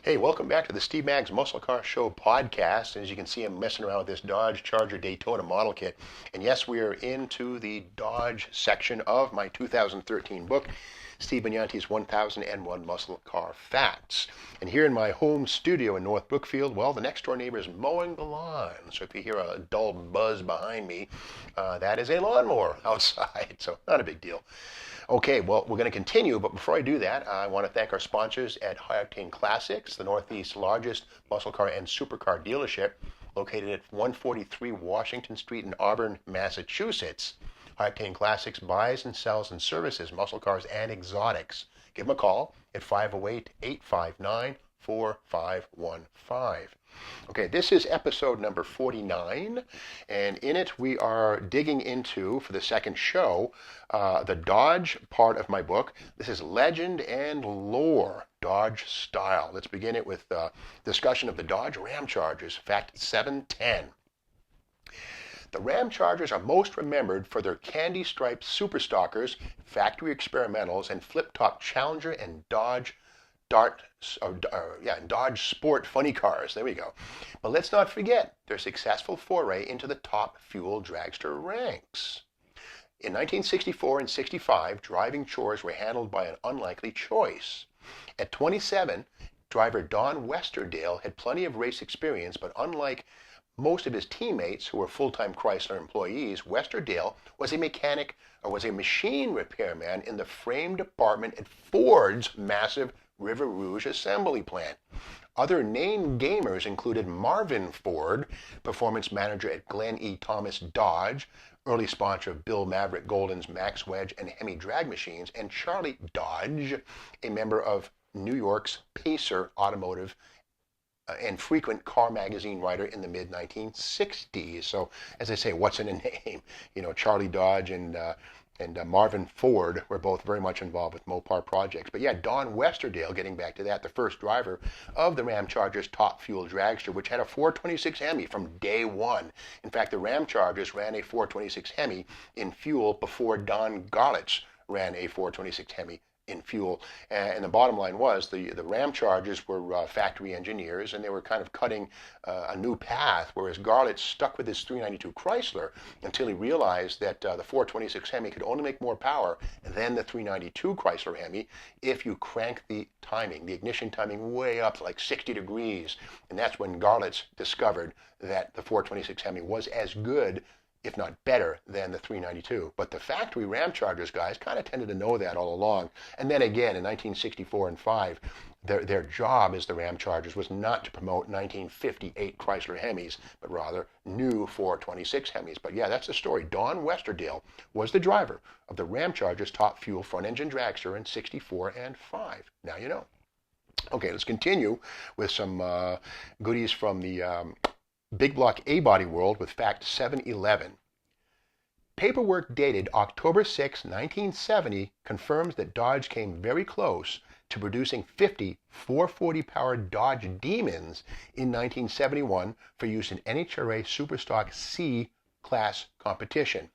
Hey, welcome back to the Steve Maggs Muscle Car Show podcast. And as you can see, I'm messing around with this Dodge Charger Daytona model kit. And yes, we are into the Dodge section of my 2013 book, Steve Magnanti's 1001 Muscle Car Facts. And here in my home studio in North Brookfield, well, the next door neighbor is mowing the lawn. So if you hear a dull buzz behind me, that is a lawnmower outside. So not a big deal. Okay, well, we're going to continue, but before I do that, I want to thank our sponsors at High Octane Classics, the Northeast's largest muscle car and supercar dealership, located at 143 Washington Street in Auburn, Massachusetts. High Octane Classics buys and sells and services muscle cars and exotics. Give them a call at 508-859-4515. Okay, this is episode number 49, and in it we are digging into, for the second show, the Dodge part of my book. This is Legend and Lore, Dodge Style. Let's begin it with discussion of the Dodge Ramchargers, fact 710. The Ramchargers are most remembered for their candy-striped superstockers, factory experimentals, and flip-top Challenger and Dodge Dodge Sport funny cars. There we go. But let's not forget their successful foray into the top fuel dragster ranks. In 1964 and 65, driving chores were handled by an unlikely choice. At 27, driver Don Westerdale had plenty of race experience, but unlike most of his teammates who were full-time Chrysler employees, Westerdale was a mechanic or was a machine repairman in the frame department at Ford's massive River Rouge assembly plant. Other named gamers included Marvin Ford, performance manager at Glenn E. Thomas Dodge, early sponsor of Bill Maverick Golden's Max Wedge and Hemi drag machines, and Charlie Dodge, a member of New York's Pacer Automotive and frequent car magazine writer in the mid-1960s. So, as I say, what's in a name? You know, Charlie Dodge and Marvin Ford were both very much involved with Mopar projects. But yeah, Don Westerdale, getting back to that, the first driver of the Ramchargers top fuel dragster, which had a 426 Hemi from day one. In fact, the Ramchargers ran a 426 Hemi in fuel before Don Garlits ran a 426 Hemi in fuel. And the bottom line was the Ramchargers were factory engineers, and they were kind of cutting a new path, whereas Garlits stuck with his 392 Chrysler until he realized that the 426 Hemi could only make more power than the 392 Chrysler Hemi if you crank the timing, the ignition timing way up to like 60 degrees. And that's when Garlits discovered that the 426 Hemi was as good, if not better, than the 392. But the factory Ramchargers guys kind of tended to know that all along. And then again, in 1964 and 5, their job as the Ramchargers was not to promote 1958 Chrysler Hemis, but rather new 426 Hemis. But yeah, that's the story. Don Westerdale was the driver of the Ramchargers top fuel front engine dragster in 64 and 5. Now you know. Okay, let's continue with some goodies from the Big Block A-body world with fact 711. Paperwork dated October 6, 1970 confirms that Dodge came very close to producing 50 440-powered Dodge Demons in 1971 for use in NHRA Superstock C class competition.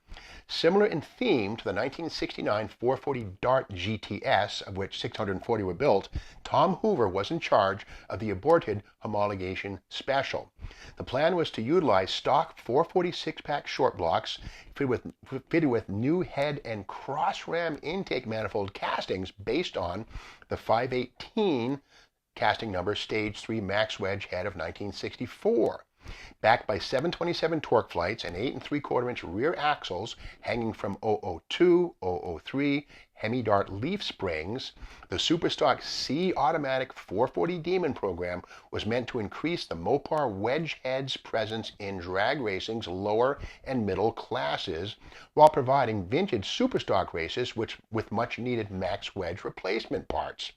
Similar in theme to the 1969 440 Dart GTS, of which 640 were built, Tom Hoover was in charge of the aborted homologation special. The plan was to utilize stock 446-pack short blocks fitted with new head and cross-ram intake manifold castings based on the 518 casting number Stage 3 Max Wedge head of 1964. Backed by 727 torque flights and 8 3/4-inch rear axles hanging from 002, 003 Hemi Dart leaf springs, the Superstock C automatic 440 Demon program was meant to increase the Mopar wedge head's presence in drag racing's lower and middle classes, while providing vintage Superstock races with much needed Max Wedge replacement parts.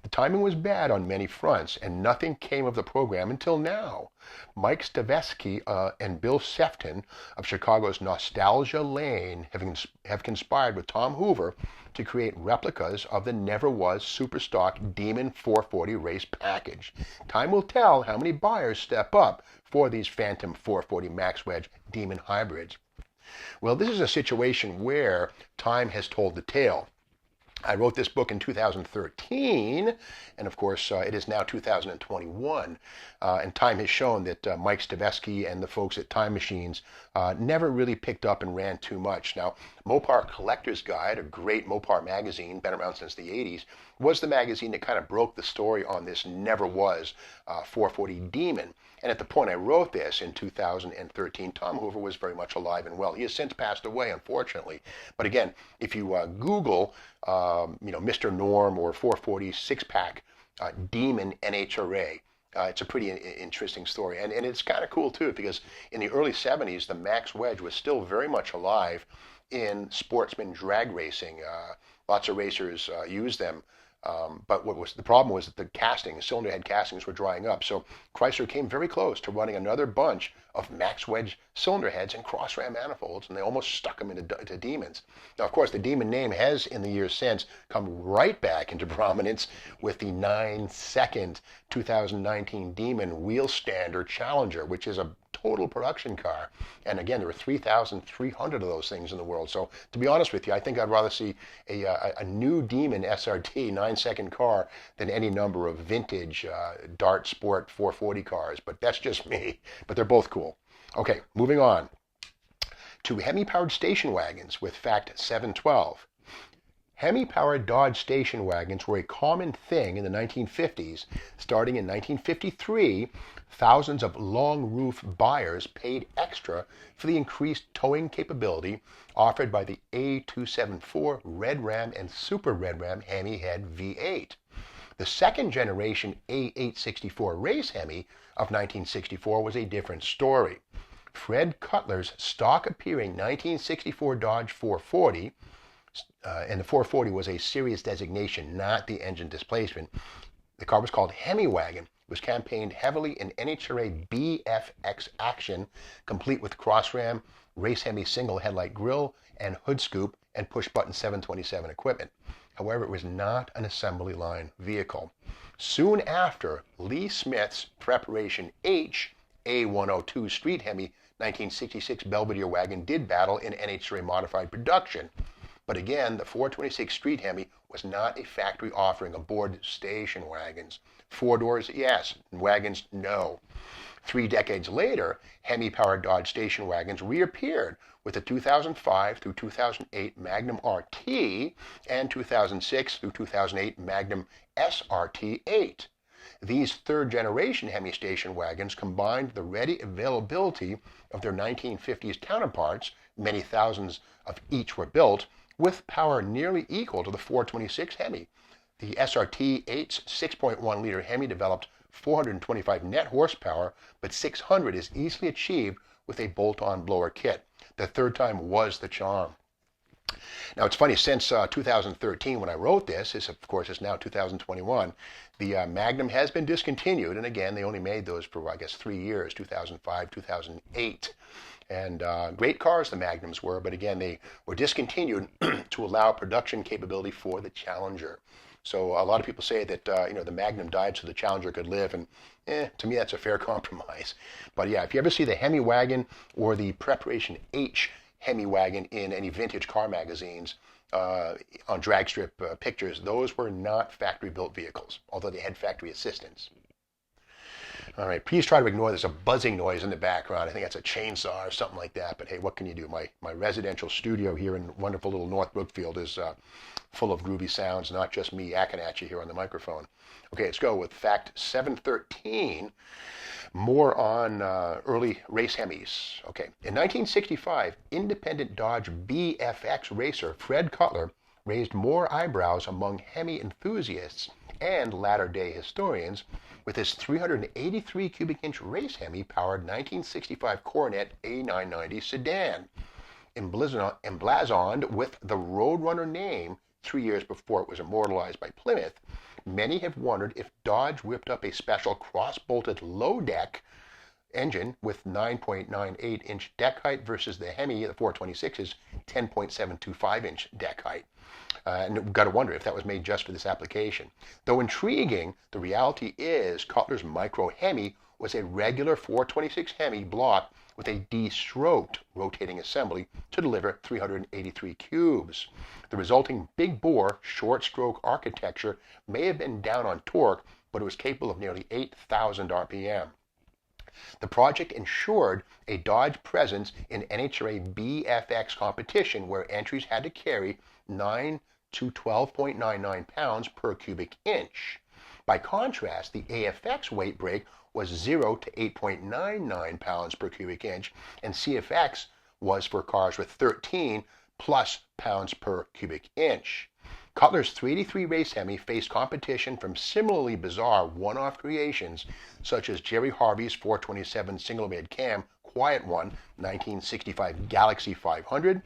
The timing was bad on many fronts, and nothing came of the program until now. Mike Stavesky and Bill Sefton of Chicago's Nostalgia Lane have conspired with Tom Hoover to create replicas of the never-was Superstock Demon 440 race package. Time will tell how many buyers step up for these Phantom 440 Max Wedge Demon hybrids. Well, this is a situation where time has told the tale. I wrote this book in 2013, and of course, it is now 2021. And time has shown that Mike Stavesky and the folks at Time Machines never really picked up and ran too much. Now, Mopar Collector's Guide, a great Mopar magazine, been around since the 80s, was the magazine that kind of broke the story on this never was 440 Demon. And at the point I wrote this in 2013, Tom Hoover was very much alive and well. He has since passed away, unfortunately. But again, if you Google, Mr. Norm or 440 six-pack Demon NHRA, it's a pretty interesting story. And it's kind of cool, too, because in the early 70s, the Max Wedge was still very much alive in sportsman drag racing. Lots of racers used them. But what was the problem was that the cylinder head castings were drying up. So Chrysler came very close to running another bunch of Max Wedge cylinder heads and cross ram manifolds, and they almost stuck them into Demons. Now, of course, the Demon name has, in the years since, come right back into prominence with the 9-second 2019 Demon wheel stand or Challenger, which is a total production car. And again, there are 3,300 of those things in the world. So to be honest with you, I think I'd rather see a new Demon SRT 9-second car than any number of vintage Dart Sport 440 cars. But that's just me. But they're both cool. Okay, moving on to Hemi-powered station wagons with fact 712. Hemi-powered Dodge station wagons were a common thing in the 1950s. Starting in 1953, thousands of long roof buyers paid extra for the increased towing capability offered by the A274 Red Ram and Super Red Ram Hemi head V8. The second generation A864 race Hemi of 1964 was a different story. Fred Cutler's stock appearing 1964 Dodge 440, and the 440 was a series designation, not the engine displacement. The car was called Hemi Wagon. It was campaigned heavily in NHRA BFX action, complete with cross-ram, race Hemi single headlight grille, and hood scoop, and push-button 727 equipment. However, it was not an assembly line vehicle. Soon after, Lee Smith's Preparation H A102 Street Hemi 1966 Belvedere wagon did battle in NHRA modified production. But again, the 426 Street Hemi was not a factory offering aboard station wagons. 4 doors, yes. Wagons, no. 3 decades later, Hemi-powered Dodge station wagons reappeared with the 2005 through 2008 Magnum RT and 2006 through 2008 Magnum SRT8. These third-generation Hemi station wagons combined the ready availability of their 1950s counterparts, many thousands of each were built, with power nearly equal to the 426 Hemi. The SRT-8's 6.1-liter Hemi developed 425 net horsepower, but 600 is easily achieved with a bolt-on blower kit. The third time was the charm. Now, it's funny, since 2013, when I wrote this, of course, it's now 2021, the Magnum has been discontinued, and again, they only made those for, I guess, 3 years, 2005, 2008. And great cars the Magnums were, but again, they were discontinued to allow production capability for the Challenger. So a lot of people say that the Magnum died so the Challenger could live, and to me that's a fair compromise. But yeah, if you ever see the Hemi wagon or the Preparation H Hemi wagon in any vintage car magazines on drag strip pictures, those were not factory-built vehicles, although they had factory assistance. All right, please try to ignore there's a buzzing noise in the background. I think that's a chainsaw or something like that. But hey, what can you do? My residential studio here in wonderful little North Brookfield is full of groovy sounds, not just me yakking at you here on the microphone. Okay, let's go with fact 713. More on early race Hemis. Okay, in 1965, independent Dodge BFX racer Fred Cutler raised more eyebrows among Hemi enthusiasts and latter-day historians with his 383 cubic inch race Hemi powered 1965 Coronet A990 sedan. Emblazoned with the Roadrunner name 3 years before it was immortalized by Plymouth, many have wondered if Dodge whipped up a special cross-bolted low-deck engine with 9.98 inch deck height versus the Hemi, the 426's 10.725 inch deck height. And you've got to wonder if that was made just for this application. Though intriguing, the reality is Cutler's Micro Hemi was a regular 426 Hemi block with a de-stroked rotating assembly to deliver 383 cubes. The resulting big bore short stroke architecture may have been down on torque, but it was capable of nearly 8,000 RPM. The project ensured a Dodge presence in NHRA BFX competition where entries had to carry 9 to 12.99 pounds per cubic inch. By contrast, the AFX weight break was 0 to 8.99 pounds per cubic inch, and CFX was for cars with 13 plus pounds per cubic inch. Cutler's 383 race Hemi faced competition from similarly bizarre one-off creations such as Jerry Harvey's 427 single-overhead cam Quiet One 1965 Galaxy 500,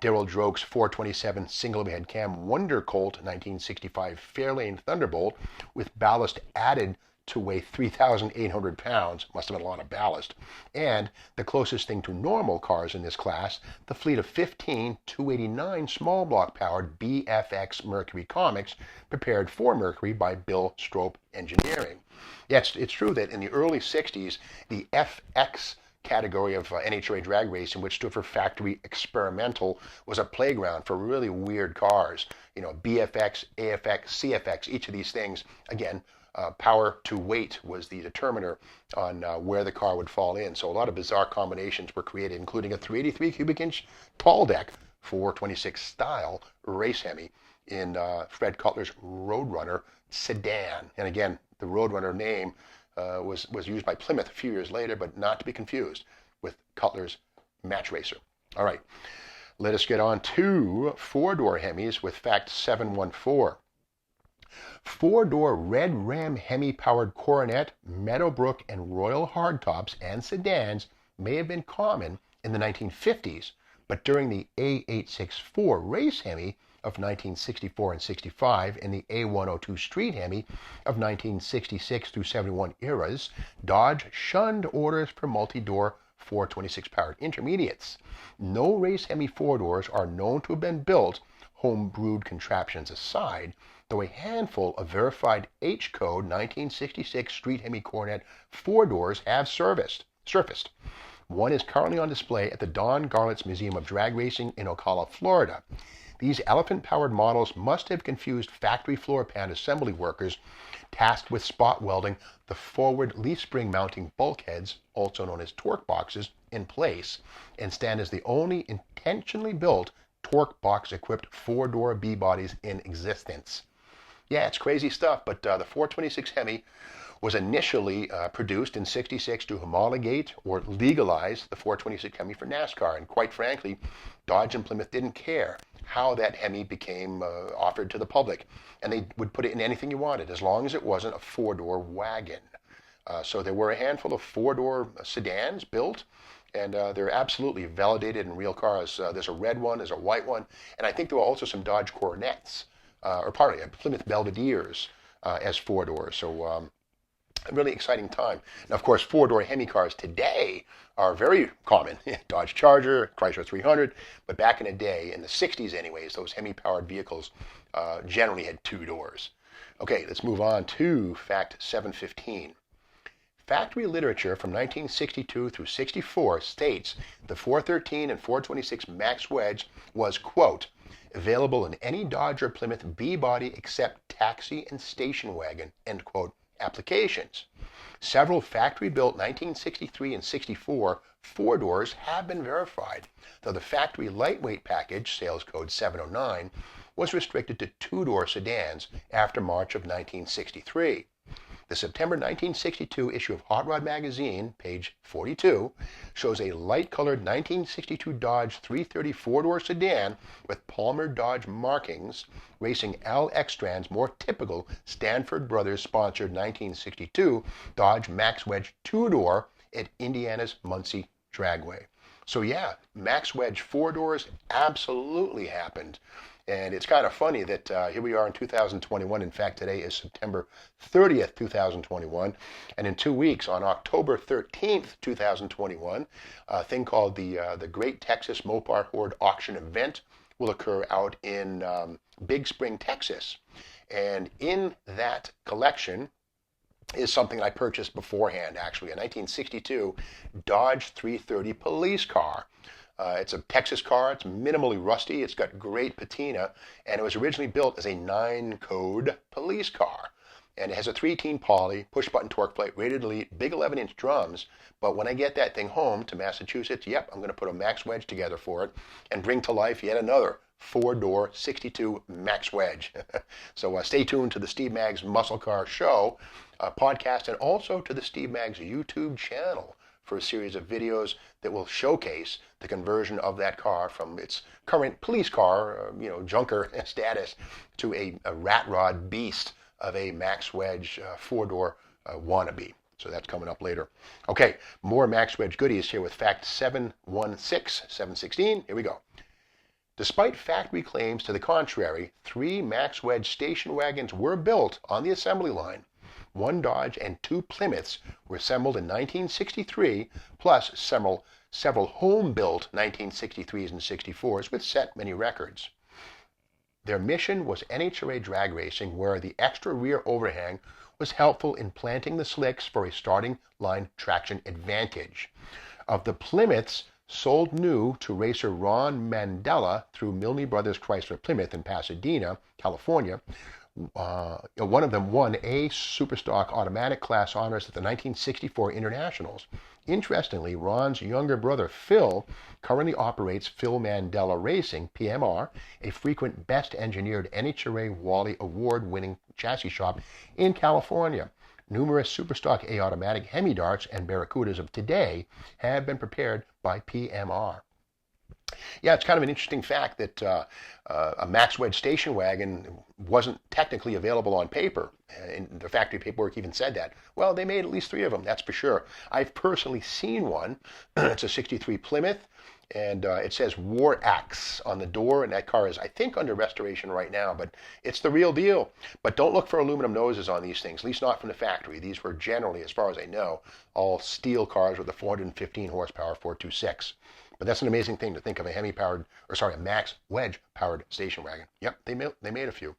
Darrell Droke's 427 single-overhead cam Wonder Colt 1965 Fairlane Thunderbolt with ballast added to weigh 3,800 pounds, must have been a lot of ballast, and the closest thing to normal cars in this class, the fleet of 15 289 small block powered BFX Mercury Comics prepared for Mercury by Bill Strope Engineering. Yes, it's true that in the early 60s, the FX category of NHRA drag racing, which stood for Factory Experimental, was a playground for really weird cars. You know, BFX, AFX, CFX, each of these things, again, power to weight was the determiner on where the car would fall in. So a lot of bizarre combinations were created, including a 383 cubic inch tall deck 426 style race Hemi in Fred Cutler's Roadrunner sedan. And again, the Roadrunner name was used by Plymouth a few years later, but not to be confused with Cutler's Match Racer. All right, let us get on to four-door Hemis with fact 714. Four-door red Ram Hemi-powered Coronet, Meadowbrook, and Royal hardtops and sedans may have been common in the 1950s, but during the A864 race Hemi of 1964 and 65 and the A102 street Hemi of 1966 through 71 eras, Dodge shunned orders for multi-door 426 powered intermediates. No race Hemi four-doors are known to have been built, home-brewed contraptions aside, though a handful of verified H-code 1966 street Hemi Coronet four-doors have surfaced. One is currently on display at the Don Garlits Museum of Drag Racing in Ocala, Florida. These elephant-powered models must have confused factory floor pan assembly workers tasked with spot welding the forward leaf spring mounting bulkheads, also known as torque boxes, in place, and stand as the only intentionally built torque box equipped four-door B-bodies in existence. Yeah, it's crazy stuff, but the 426 Hemi was initially produced in 66 to homologate or legalize the 426 Hemi for NASCAR, and quite frankly, Dodge and Plymouth didn't care how that Hemi became offered to the public, and they would put it in anything you wanted as long as it wasn't a four-door wagon. So there were a handful of four-door sedans built, and they're absolutely validated in real cars. There's a red one, there's a white one, and I think there were also some Dodge Coronets, Plymouth Belvederes as four-doors. So a really exciting time. Now, of course, four-door Hemi cars today are very common. Dodge Charger, Chrysler 300, but back in the day, in the 60s anyways, those Hemi-powered vehicles generally had two doors. Okay, let's move on to fact 715. Factory literature from 1962 through 64 states the 413 and 426 Max Wedge was, quote, available in any Dodge or Plymouth B-body except taxi and station wagon, end quote, applications. Several factory-built 1963 and 64 four-doors have been verified, though the factory lightweight package, sales code 709, was restricted to two-door sedans after March of 1963. The September 1962 issue of Hot Rod Magazine, page 42, shows a light-colored 1962 Dodge 330 four-door sedan with Palmer Dodge markings, racing Al Extran's more typical Stanford Brothers-sponsored 1962 Dodge Max Wedge two-door at Indiana's Muncie Dragway. So yeah, Max Wedge four-doors absolutely happened. And it's kind of funny that here we are in 2021. In fact, today is September 30th, 2021. And in 2 weeks, on October 13th, 2021, a thing called the Great Texas Mopar Horde Auction Event will occur out in Big Spring, Texas. And in that collection, is something I purchased beforehand, actually. A 1962 Dodge 330 police car. It's a Texas car. It's minimally rusty. It's got great patina, and it was originally built as a 9-code police car. And it has a 3-teen poly, push-button torque plate, rated elite, big 11-inch drums. But when I get that thing home to Massachusetts, yep, I'm going to put a Max Wedge together for it and bring to life yet another 4-door 62 Max Wedge. So stay tuned to the Steve Maggs Muscle Car Show podcast, and also to the Steve Maggs YouTube channel for a series of videos that will showcase the conversion of that car from its current police car, junker status, to a rat rod beast of a Max Wedge 4-door wannabe. So that's coming up later. Okay, more Max Wedge goodies here with fact 716. Here we go. Despite factory claims to the contrary, 3 Max Wedge station wagons were built on the assembly line. 1 Dodge and 2 Plymouths were assembled in 1963, plus several home-built 1963s and 64s, which set many records. Their mission was NHRA drag racing, where the extra rear overhang was helpful in planting the slicks for a starting line traction advantage. Of the Plymouths, sold new to racer Ron Mandela through Milne Brothers Chrysler Plymouth in Pasadena, California, one of them won a Superstock automatic class honors at the 1964 Internationals. Interestingly, Ron's younger brother Phil currently operates Phil Mandela Racing, PMR, a frequent best engineered NHRA Wally Award-winning chassis shop in California. Numerous Superstock A automatic Hemi darts and Barracudas of today have been prepared by PMR. Yeah, it's kind of an interesting fact that a Max Wedge station wagon wasn't technically available on paper. And the factory paperwork even said that. Well, they made at least 3 of them, that's for sure. I've personally seen one. It's a 63 Plymouth, and it says War Axe on the door, and that car is, I think, under restoration right now, but it's the real deal. But don't look for aluminum noses on these things, at least not from the factory. These were generally, as far as I know, all steel cars with a 415 horsepower 426. But that's an amazing thing to think of, a Max Wedge powered station wagon. Yep, they made a few.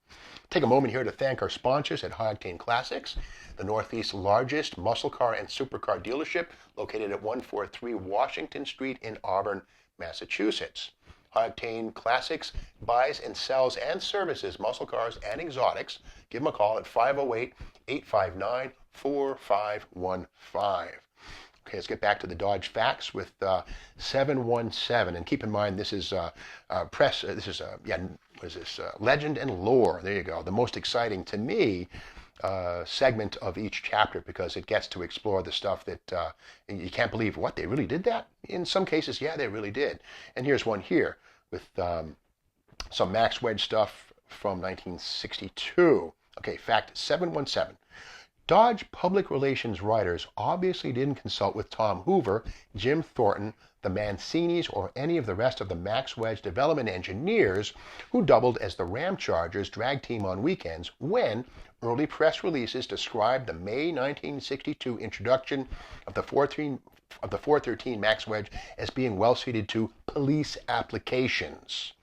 Take a moment here to thank our sponsors at OCTAIN Classics, the Northeast's largest muscle car and supercar dealership, located at 143 Washington Street in Auburn, Massachusetts. OCTAIN Classics buys and sells and services muscle cars and exotics. Give them a call at 508-859-4515. Okay, let's get back to the Dodge facts with 717, and keep in mind this is legend and lore. There you go. The most exciting to me segment of each chapter, because it gets to explore the stuff that you can't believe. What, they really did that? In some cases, yeah, they really did. And here's one here with some Max Wedge stuff from 1962. Okay, fact 717. Dodge public relations writers obviously didn't consult with Tom Hoover, Jim Thornton, the Mancinis, or any of the rest of the Max Wedge development engineers who doubled as the Ramchargers drag team on weekends when early press releases described the May 1962 introduction of the 413 Max Wedge as being well suited to police applications.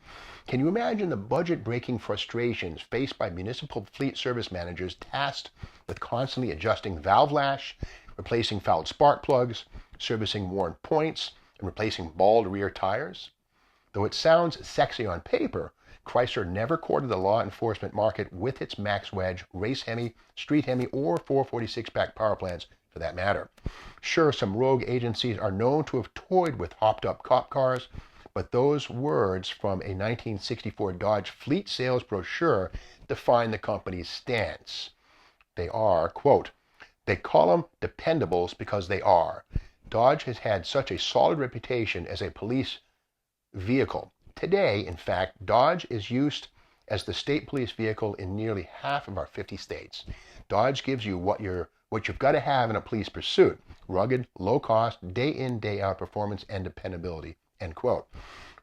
Can you imagine the budget-breaking frustrations faced by municipal fleet service managers tasked with constantly adjusting valve lash, replacing fouled spark plugs, servicing worn points, and replacing bald rear tires? Though it sounds sexy on paper, Chrysler never courted the law enforcement market with its Max Wedge, race Hemi, street Hemi, or 446-pack power plants for that matter. Sure, some rogue agencies are known to have toyed with hopped-up cop cars, but those words from a 1964 Dodge fleet sales brochure define the company's stance. They are, quote, "They call them dependables because they are. Dodge has had such a solid reputation as a police vehicle. Today, in fact, Dodge is used as the state police vehicle in nearly half of our 50 states. Dodge gives you what you've got to have in a police pursuit: rugged, low cost, day in, day out performance and dependability." End quote.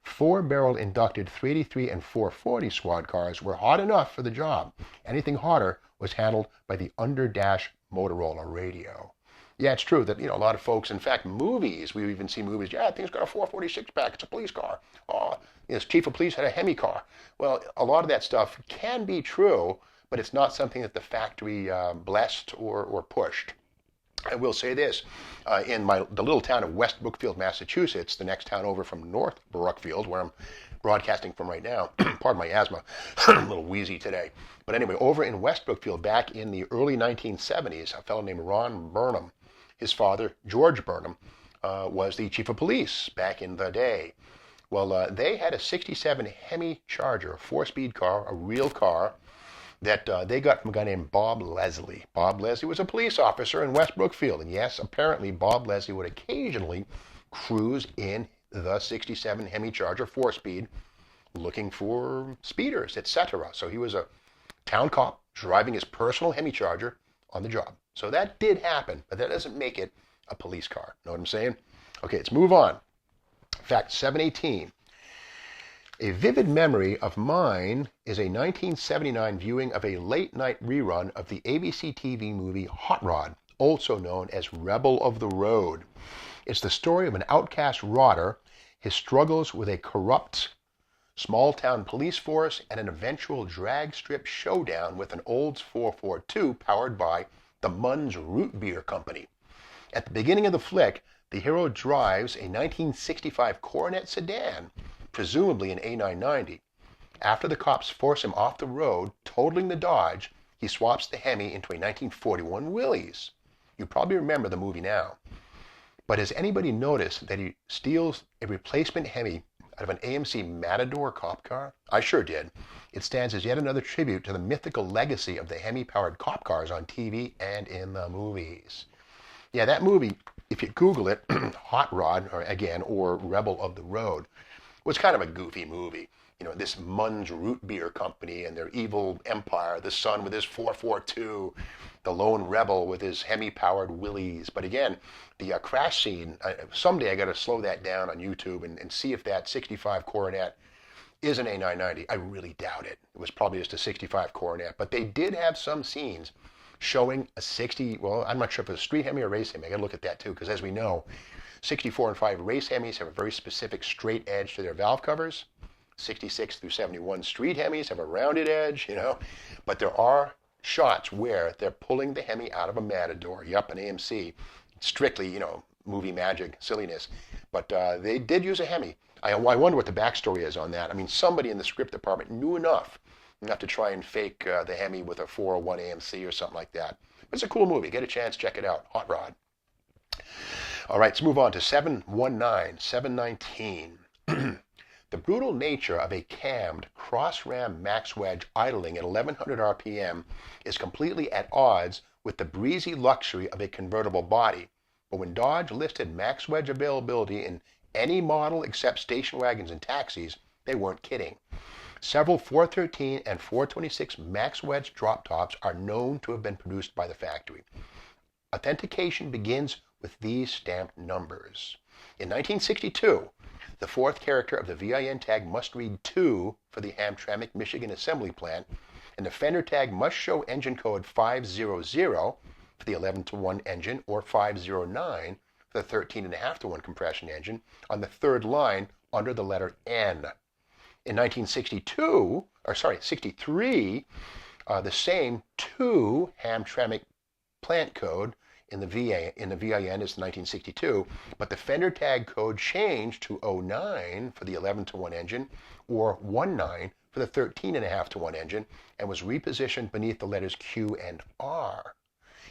4-barrel inducted 383 and 440 squad cars were hot enough for the job. Anything hotter was handled by the under-dash Motorola radio. Yeah, it's true that, a lot of folks, in fact, movies, we even see movies, yeah, that thing's got a 446-pack, it's a police car. Oh, this chief of police had a Hemi car. Well, a lot of that stuff can be true, but it's not something that the factory blessed or pushed. I will say this, in the little town of West Brookfield, Massachusetts, the next town over from North Brookfield, where I'm broadcasting from right now, pardon my asthma, I'm a little wheezy today. But anyway, over in West Brookfield, back in the early 1970s, a fellow named Ron Burnham, his father, George Burnham, was the chief of police back in the day. Well, they had a 67 Hemi Charger, a 4-speed car, a real car, that they got from a guy named Bob Leslie. Bob Leslie was a police officer in West Brookfield. And yes, apparently Bob Leslie would occasionally cruise in the 67 Hemi Charger 4-speed looking for speeders, etc. So he was a town cop driving his personal Hemi Charger on the job. So that did happen, but that doesn't make it a police car. Know what I'm saying? Okay, let's move on. Fact 718. A vivid memory of mine is a 1979 viewing of a late-night rerun of the ABC TV movie Hot Rod, also known as Rebel of the Road. It's the story of an outcast rodder, his struggles with a corrupt small-town police force, and an eventual drag strip showdown with an Olds 442 powered by the Munns Root Beer Company. At the beginning of the flick, the hero drives a 1965 Coronet sedan, presumably an A990. After the cops force him off the road, totaling the Dodge, he swaps the Hemi into a 1941 Willys. You probably remember the movie now. But has anybody noticed that he steals a replacement Hemi out of an AMC Matador cop car? I sure did. It stands as yet another tribute to the mythical legacy of the Hemi-powered cop cars on TV and in the movies. Yeah, that movie, if you Google it, Hot Rod, or Rebel of the Road, was kind of a goofy movie. You know, this Munns Root Beer Company and their evil empire, the son with his 442, the lone rebel with his Hemi-powered Willys. But again, the crash scene, someday I got to slow that down on YouTube and see if that 65 Coronet is an A990. I really doubt it. It was probably just a 65 Coronet. But they did have some scenes showing a 60, well, I'm not sure if it was a street Hemi or race Hemi. I got to look at that too, because as we know, 64 and 5 race Hemis have a very specific straight edge to their valve covers. 66 through 71 street Hemis have a rounded edge, you know. But there are shots where they're pulling the Hemi out of a Matador, yup, an AMC. Strictly, you know, movie magic, silliness. But they did use a Hemi. I wonder what the backstory is on that. I mean, somebody in the script department knew enough not to try and fake the Hemi with a 401 AMC or something like that. But it's a cool movie. Get a chance, check it out. Hot Rod. All right, let's move on to 719. The brutal nature of a cammed cross-ram Max Wedge idling at 1100 RPM is completely at odds with the breezy luxury of a convertible body. But when Dodge listed Max Wedge availability in any model except station wagons and taxis, they weren't kidding. Several 413 and 426 Max Wedge drop tops are known to have been produced by the factory. Authentication begins with these stamped numbers. In 1962, the fourth character of the VIN tag must read 2 for the Hamtramck, Michigan assembly plant, and the fender tag must show engine code 500 for the 11-to-1 engine or 509 for the 13.5-to-1 compression engine on the third line under the letter N. In 63, the same 2 Hamtramck plant code in the VIN is 1962, but the fender tag code changed to 09 for the 11-to-1 engine or 19 for the 13.5-to-1 engine and was repositioned beneath the letters Q and R.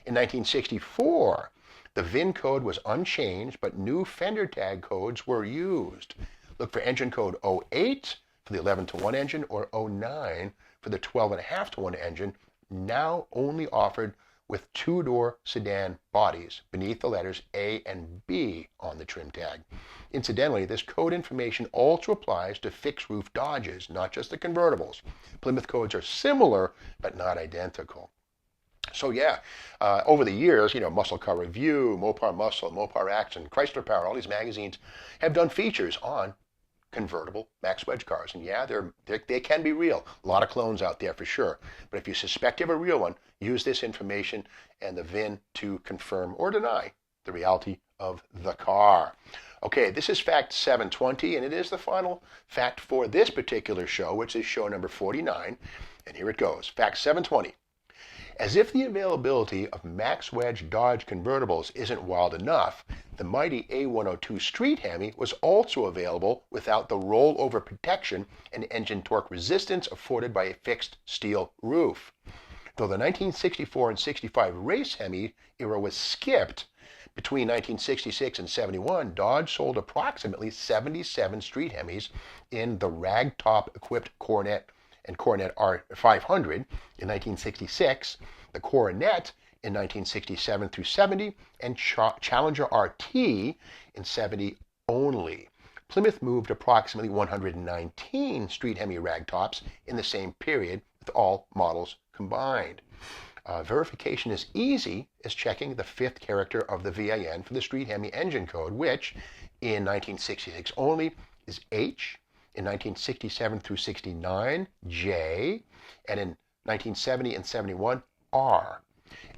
In 1964, the VIN code was unchanged, but new fender tag codes were used. Look for engine code 08 for the 11-to-1 engine or 09 for the 12.5-to-1 engine, now only offered with 2-door sedan bodies beneath the letters A and B on the trim tag. Incidentally, this code information also applies to fixed roof Dodges, not just the convertibles. Plymouth codes are similar, but not identical. So yeah, over the years, you know, Muscle Car Review, Mopar Muscle, Mopar Action, Chrysler Power, all these magazines have done features on convertible Max Wedge cars. And yeah, they can be real. A lot of clones out there for sure. But if you suspect you have a real one, use this information and the VIN to confirm or deny the reality of the car. Okay, this is fact 720, and it is the final fact for this particular show, which is show number 49. And here it goes. Fact 720. As if the availability of Max Wedge Dodge convertibles isn't wild enough, the mighty A102 Street Hemi was also available without the rollover protection and engine torque resistance afforded by a fixed steel roof. Though the 1964 and 65 race Hemi era was skipped, between 1966 and 71, Dodge sold approximately 77 street Hemis in the ragtop equipped Coronet and Coronet R500 in 1966, the Coronet in 1967 through 70, and Challenger RT in 70 only. Plymouth moved approximately 119 street Hemi ragtops in the same period with all models combined. Verification is easy as checking the fifth character of the VIN for the street Hemi engine code, which in 1966 only is H, in 1967 through 69, J, and in 1970 and 71, R.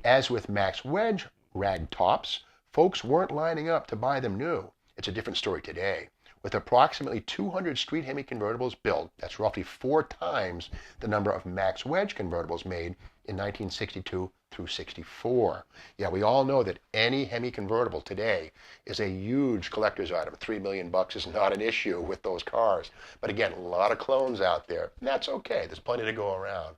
As with Max Wedge ragtops, folks weren't lining up to buy them new. It's a different story today. With approximately 200 street Hemi convertibles built, that's roughly 4 times the number of Max Wedge convertibles made in 1962 through 64. Yeah, we all know that any Hemi convertible today is a huge collector's item. $3 million is not an issue with those cars. But again, a lot of clones out there, and that's okay. There's plenty to go around.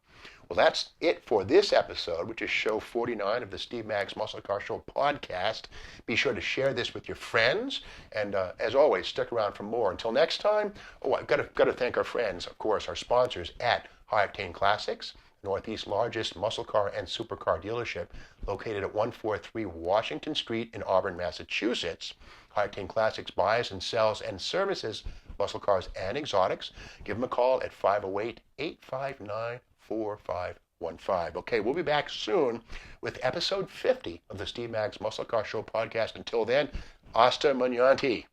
Well, that's it for this episode, which is show 49 of the Steve Maggs Muscle Car Show podcast. Be sure to share this with your friends, and as always, stick around for more. Until next time, I've got to thank our friends, of course, our sponsors at High Octane Classics, Northeast's largest muscle car and supercar dealership, located at 143 Washington Street in Auburn, Massachusetts. High Octane Classics buys and sells and services muscle cars and exotics. Give them a call at 508-859-4515. Okay, we'll be back soon with episode 50 of the Steve Maggs Muscle Car Show podcast. Until then, hasta mañana.